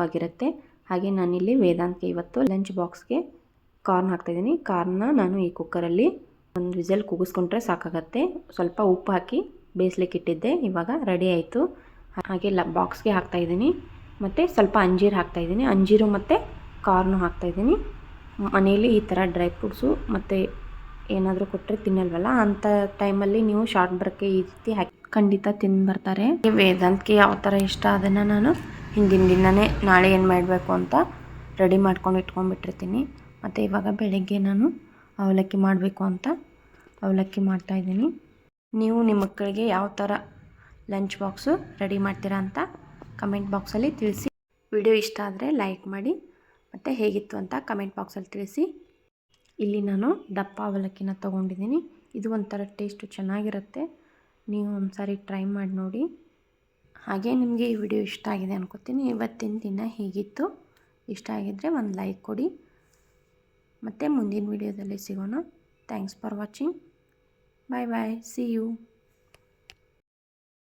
ಆಗಿರುತ್ತೆ. ಹಾಗೆ ನಾನಿಲ್ಲಿ ವೇದಾಂತ್ಗೆ ಇವತ್ತು ಲಂಚ್ ಬಾಕ್ಸ್ಗೆ ಕಾರ್ನ್ ಹಾಕ್ತಾಯಿದ್ದೀನಿ. ಕಾರ್ನ ನಾನು ಈ ಕುಕ್ಕರಲ್ಲಿ ಒಂದು ವಿಸಲ್ ಕೂಗಿಸ್ಕೊಂಡ್ರೆ ಸಾಕಾಗತ್ತೆ. ಸ್ವಲ್ಪ ಉಪ್ಪು ಹಾಕಿ ಬೇಯಿಸ್ಲಿಕ್ಕೆ ಇಟ್ಟಿದ್ದೆ, ಇವಾಗ ರೆಡಿ ಆಯಿತು. ಹಾಗೆ ಬಾಕ್ಸ್ಗೆ ಹಾಕ್ತಾಯಿದ್ದೀನಿ. ಮತ್ತು ಸ್ವಲ್ಪ ಅಂಜೀರು ಹಾಕ್ತಾಯಿದ್ದೀನಿ. ಅಂಜೀರು ಮತ್ತು ಕಾರ್ನು ಹಾಕ್ತಾಯಿದ್ದೀನಿ. ಮನೆಯಲ್ಲಿ ಈ ಥರ ಡ್ರೈ ಫ್ರೂಟ್ಸು ಮತ್ತು ಏನಾದರೂ ಕೊಟ್ಟರೆ ತಿನ್ನಲ್ವಲ್ಲ, ಅಂಥ ಟೈಮಲ್ಲಿ ನೀವು ಶಾರ್ಟ್ ಬ್ರೇಕ್ಗೆ ಈ ರೀತಿ ಹಾಕಿ ಖಂಡಿತ ತಿಂದು ಬರ್ತಾರೆ. ವೇದಾಂತ್ಗೆ ಯಾವ ಥರ ಇಷ್ಟ ಅದನ್ನು ನಾನು ಹಿಂದಿನ ದಿನವೇ ನಾಳೆ ಏನು ಮಾಡಬೇಕು ಅಂತ ರೆಡಿ ಮಾಡ್ಕೊಂಡು ಇಟ್ಕೊಂಡ್ಬಿಟ್ಟಿರ್ತೀನಿ. ಮತ್ತು ಇವಾಗ ಬೆಳಗ್ಗೆ ನಾನು ಅವಲಕ್ಕಿ ಮಾಡಬೇಕು ಅಂತ ಅವಲಕ್ಕಿ ಮಾಡ್ತಾಯಿದ್ದೀನಿ. ನೀವು ನಿಮ್ಮ ಮಕ್ಕಳಿಗೆ ಯಾವ ಥರ ಲಂಚ್ ಬಾಕ್ಸು ರೆಡಿ ಮಾಡ್ತೀರಾ ಅಂತ ಕಮೆಂಟ್ ಬಾಕ್ಸಲ್ಲಿ ತಿಳಿಸಿ. ವಿಡಿಯೋ ಇಷ್ಟ ಆದರೆ ಲೈಕ್ ಮಾಡಿ ಮತ್ತು ಹೇಗಿತ್ತು ಅಂತ ಕಮೆಂಟ್ ಬಾಕ್ಸಲ್ಲಿ ತಿಳಿಸಿ. ಇಲ್ಲಿ ನಾನು ದಪ್ಪ ಅವಲಕ್ಕಿನ ತೊಗೊಂಡಿದ್ದೀನಿ. ಇದು ಒಂಥರ ಟೇಸ್ಟು ಚೆನ್ನಾಗಿರುತ್ತೆ. ನೀವು ಒಂದು ಸಾರಿ ಟ್ರೈ ಮಾಡಿ ನೋಡಿ. ಹಾಗೆ ನಿಮಗೆ ಈ ವಿಡಿಯೋ ಇಷ್ಟ ಆಗಿದೆ ಅನ್ಕೋತೀನಿ. ಇವತ್ತಿನ ದಿನ ಹೀಗಿತ್ತು. ಇಷ್ಟ ಆಗಿದ್ದರೆ ಒಂದು ಲೈಕ್ ಕೊಡಿ. ಮತ್ತು ಮುಂದಿನ ವಿಡಿಯೋದಲ್ಲಿ ಸಿಗೋಣ. Thanks for watching. Bye bye. See you.